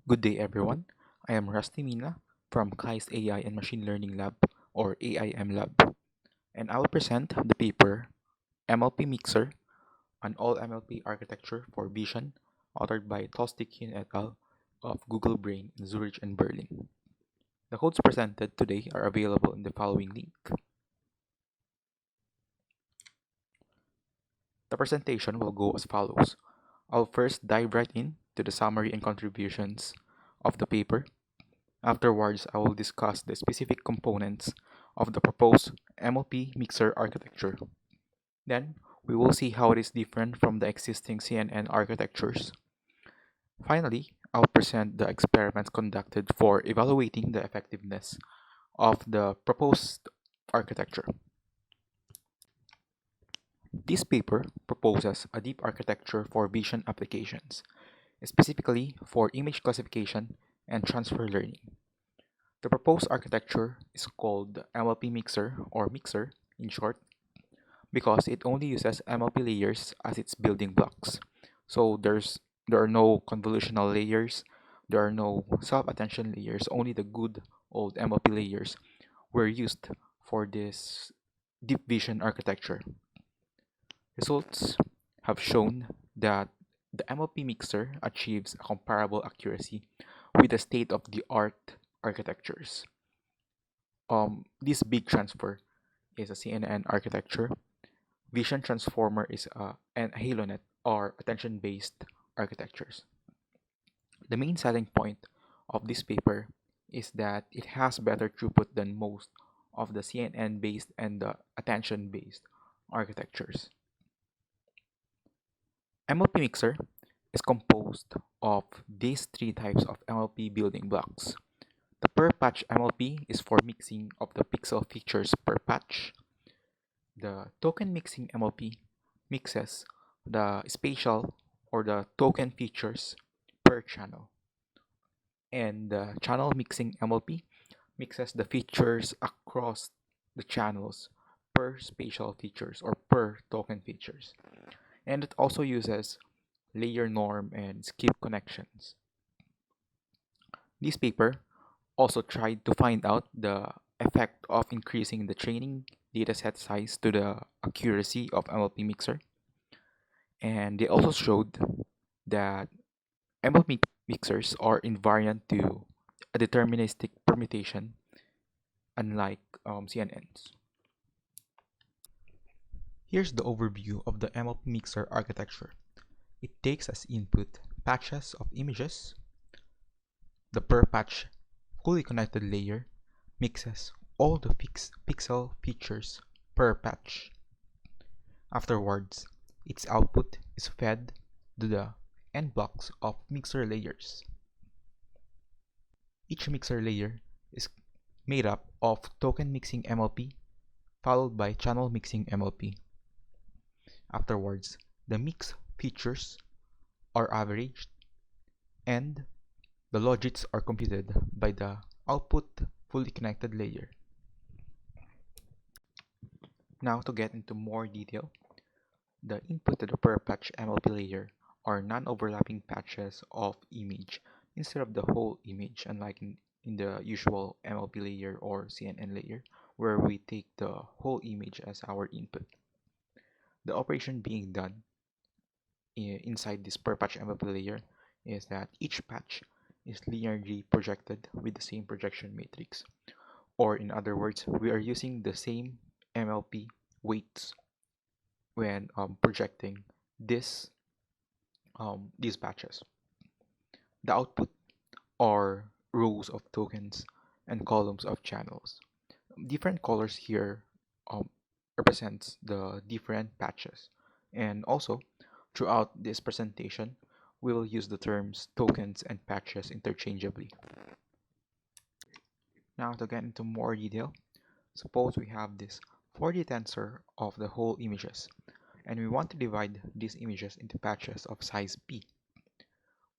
Good day, everyone. I am Rusty Mina from Kai's AI and Machine Learning Lab, or AIM Lab, and I'll present the paper MLP-Mixer, an all-MLP architecture for vision, authored by Tostikian et al. Of Google Brain in Zurich and Berlin. The codes presented today are available in the following link. The presentation will go as follows. I'll first dive right in to the summary and contributions of the paper. Afterwards, I will discuss the specific components of the proposed MLP mixer architecture. Then, we will see how it is different from the existing CNN architectures. Finally, I'll present the experiments conducted for evaluating the effectiveness of the proposed architecture. This paper proposes a deep architecture for vision applications, specifically for image classification and transfer learning. The proposed architecture is called the MLP Mixer or Mixer in short because it only uses MLP layers as its building blocks. So there are no convolutional layers, there are no self-attention layers, only the good old MLP layers were used for this deep vision architecture. Results have shown that the MLP Mixer achieves a comparable accuracy with the state-of-the-art architectures. This big transfer is a CNN architecture. Vision transformer is and HaloNet are attention-based architectures. The main selling point of this paper is that it has better throughput than most of the CNN-based and the attention-based architectures. MLP Mixer is composed of these three types of MLP building blocks. The per patch MLP is for mixing of the pixel features per patch. The token mixing MLP mixes the spatial or the token features per channel. And the channel mixing MLP mixes the features across the channels per spatial features or per token features. And it also uses layer norm and skip connections. This paper also tried to find out the effect of increasing the training dataset size to the accuracy of MLP Mixer. And they also showed that MLP mixers are invariant to a deterministic permutation, unlike CNNs. Here's the overview of the MLP Mixer architecture. It takes as input patches of images. The per patch fully connected layer mixes all the pixel features per patch. Afterwards, its output is fed to the end blocks of mixer layers. Each mixer layer is made up of token mixing MLP followed by channel mixing MLP. Afterwards, the mix features are averaged and the logits are computed by the output fully connected layer. Now to get into more detail, the input to the per patch MLP layer are non-overlapping patches of image instead of the whole image, unlike in the usual MLP layer or CNN layer where we take the whole image as our input. The operation being done inside this per patch MLP layer is that each patch is linearly projected with the same projection matrix. Or in other words, we are using the same MLP weights when projecting these patches. The output are rows of tokens and columns of channels. Different colors here represents the different patches. And also, throughout this presentation, we will use the terms tokens and patches interchangeably. Now to get into more detail, suppose we have this 4D tensor of the whole images, and we want to divide these images into patches of size p.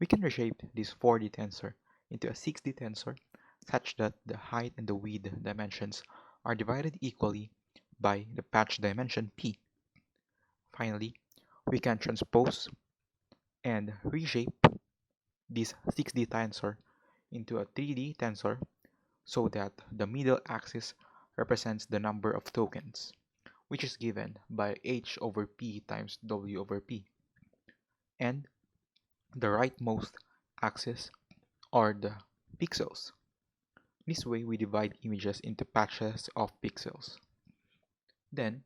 We can reshape this 4D tensor into a 6D tensor such that the height and the width dimensions are divided equally by the patch dimension p. Finally, we can transpose and reshape this 6D tensor into a 3D tensor so that the middle axis represents the number of tokens, which is given by h over p times w over p, and the rightmost axis are the pixels. This way we divide images into patches of pixels. Then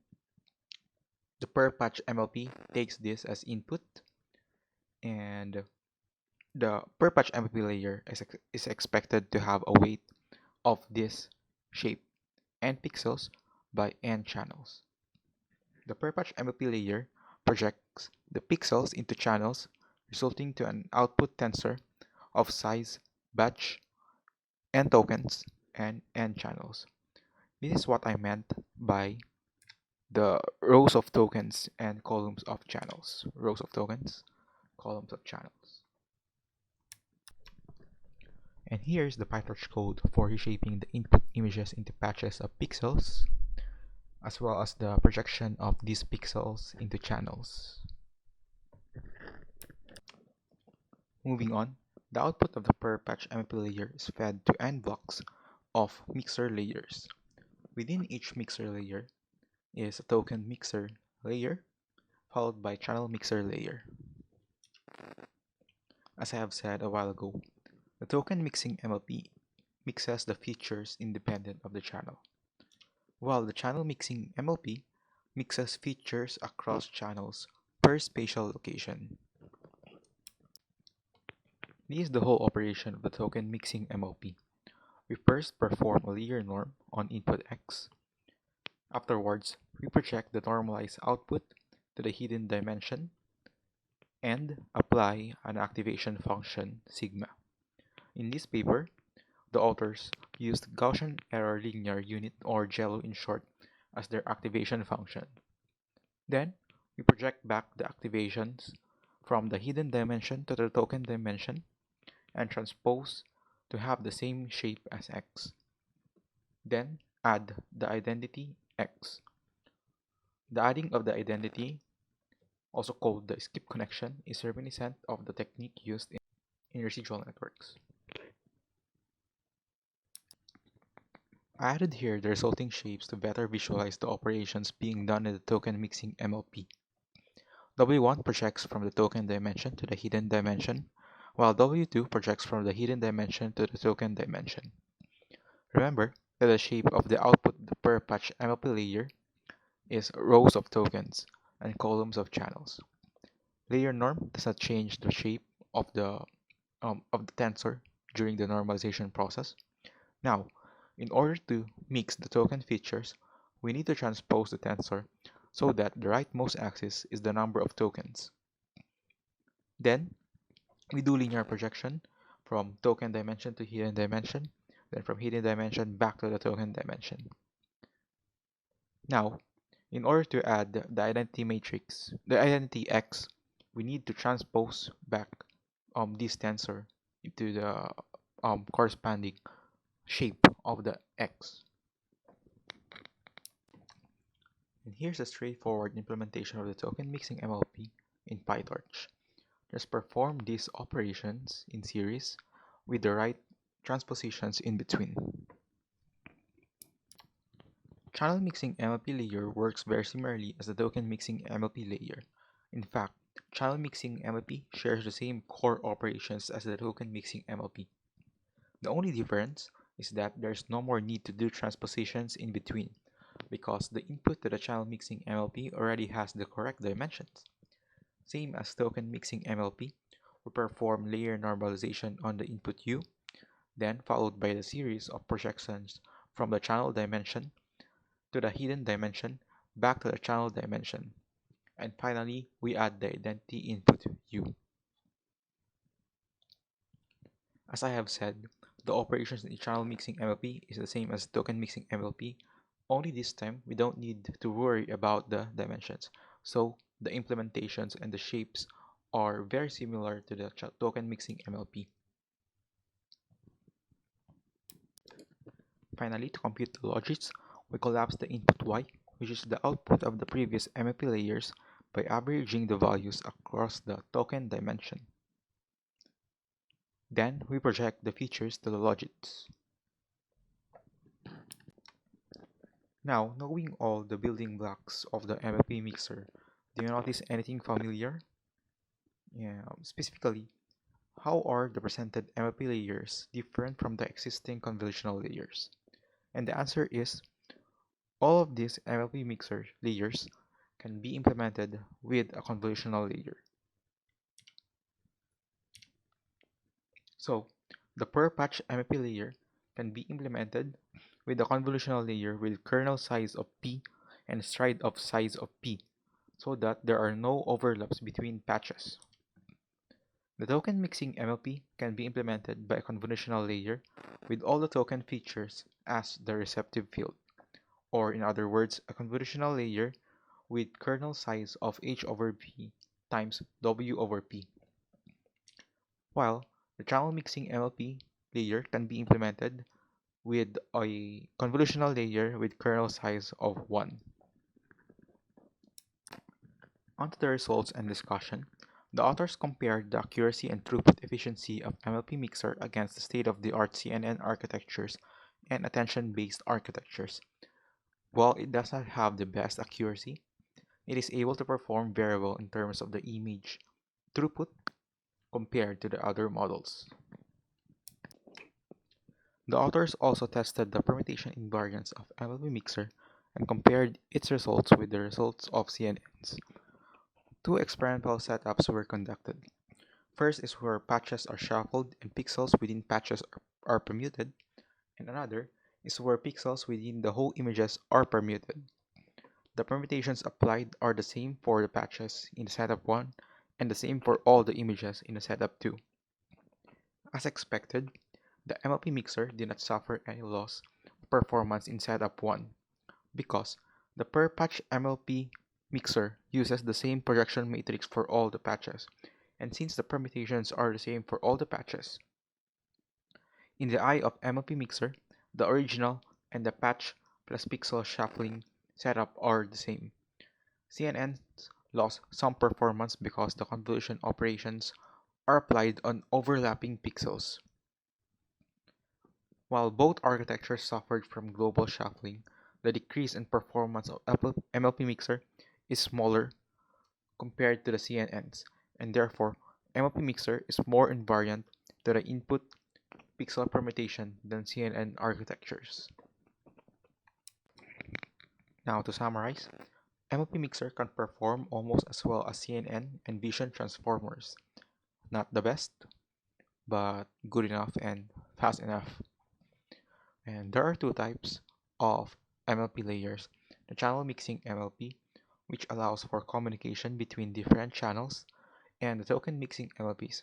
the per patch MLP takes this as input, and the per patch MLP layer is expected to have a weight of this shape n pixels by n channels. The per patch MLP layer projects the pixels into channels, resulting to an output tensor of size batch n tokens and n channels. This is what I meant by the rows of tokens and columns of channels. Rows of tokens, columns of channels. And here's the PyTorch code for reshaping the input images into patches of pixels, as well as the projection of these pixels into channels. Moving on, the output of the per patch MLP layer is fed to n blocks of mixer layers. Within each mixer layer is a token mixer layer, followed by channel mixer layer. As I have said a while ago, the token mixing MLP mixes the features independent of the channel, while the channel mixing MLP mixes features across channels per spatial location. This is the whole operation of the token mixing MLP. We first perform a layer norm on input X. Afterwards, we project the normalized output to the hidden dimension and apply an activation function sigma. In this paper, the authors used Gaussian error linear unit, or GELO in short, as their activation function. Then, we project back the activations from the hidden dimension to the token dimension and transpose to have the same shape as X. Then, add the identity X. The adding of the identity, also called the skip connection, is reminiscent of the technique used in residual networks. I added here the resulting shapes to better visualize the operations being done in the token mixing MLP. W1 projects from the token dimension to the hidden dimension, while W2 projects from the hidden dimension to the token dimension. Remember that the shape of the output per patch MLP layer is rows of tokens and columns of channels. Layer norm does not change the shape of the tensor during the normalization process. Now, in order to mix the token features, we need to transpose the tensor so that the rightmost axis is the number of tokens. Then, we do linear projection from token dimension to hidden dimension, then from hidden dimension back to the token dimension. Now, in order to add the identity matrix, the identity X, we need to transpose back this tensor into the corresponding shape of the X. And here's a straightforward implementation of the token mixing MLP in PyTorch. Just perform these operations in series with the right transpositions in between. Channel mixing MLP layer works very similarly as the token mixing MLP layer. In fact, channel mixing MLP shares the same core operations as the token mixing MLP. The only difference is that there's no more need to do transpositions in between, because the input to the channel mixing MLP already has the correct dimensions. Same as token mixing MLP, we perform layer normalization on the input U, then followed by the series of projections from the channel dimension to the hidden dimension back to the channel dimension, and finally we add the identity input U. As I have said, the operations in channel mixing MLP is the same as token mixing MLP, only this time we don't need to worry about the dimensions, so the implementations and the shapes are very similar to the token mixing MLP. Finally, to compute the logics, we collapse the input y, which is the output of the previous MLP layers, by averaging the values across the token dimension. Then we project the features to the logits. Now, knowing all the building blocks of the MLP mixer, do you notice anything familiar? Yeah, specifically, how are the presented MLP layers different from the existing convolutional layers? And the answer is all of these MLP mixer layers can be implemented with a convolutional layer. So, the per patch MLP layer can be implemented with a convolutional layer with kernel size of P and stride of size of P, so that there are no overlaps between patches. The token mixing MLP can be implemented by a convolutional layer with all the token features as the receptive field, or in other words, a convolutional layer with kernel size of H over P times W over P. While the channel mixing MLP layer can be implemented with a convolutional layer with kernel size of 1. Onto the results and discussion. The authors compared the accuracy and throughput efficiency of MLP-Mixer against the state-of-the-art CNN architectures and attention-based architectures. While it does not have the best accuracy, it is able to perform very well in terms of the image throughput compared to the other models. The authors also tested the permutation invariance of MLP-Mixer and compared its results with the results of CNNs. Two experimental setups were conducted. First is where patches are shuffled and pixels within patches are permuted, and another is where pixels within the whole images are permuted. The permutations applied are the same for the patches in the setup 1 and the same for all the images in the setup 2. As expected, the MLP mixer did not suffer any loss of performance in setup 1 because the per patch MLP mixer uses the same projection matrix for all the patches, and since the permutations are the same for all the patches. In the eye of MLP Mixer, the original and the patch plus pixel shuffling setup are the same. CNNs lost some performance because the convolution operations are applied on overlapping pixels. While both architectures suffered from global shuffling, the decrease in performance of MLP Mixer is smaller compared to the CNNs, and therefore MLP Mixer is more invariant to the input pixel permutation than CNN architectures. Now to summarize, MLP Mixer can perform almost as well as CNN and Vision transformers. Not the best, but good enough and fast enough. And there are two types of MLP layers. The channel mixing MLP, which allows for communication between different channels, and the token mixing MLPs,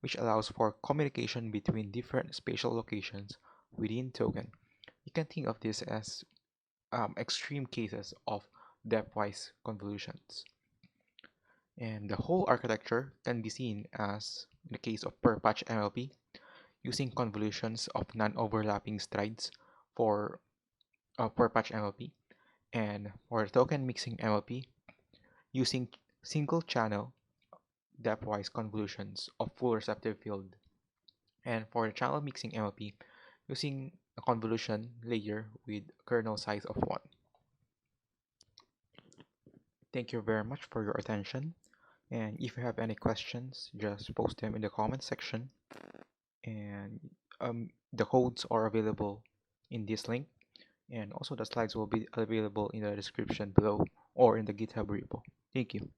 which allows for communication between different spatial locations within token. You can think of this as extreme cases of depthwise convolutions. And the whole architecture can be seen as, in the case of per patch MLP, using convolutions of non-overlapping strides for per patch MLP, and for the token mixing MLP, using single channel depthwise convolutions of full receptive field, and for the channel mixing MLP, using a convolution layer with kernel size of 1. Thank you very much for your attention, and if you have any questions, just post them in the comment section, and the codes are available in this link, and also the slides will be available in the description below or in the GitHub repo. Thank you.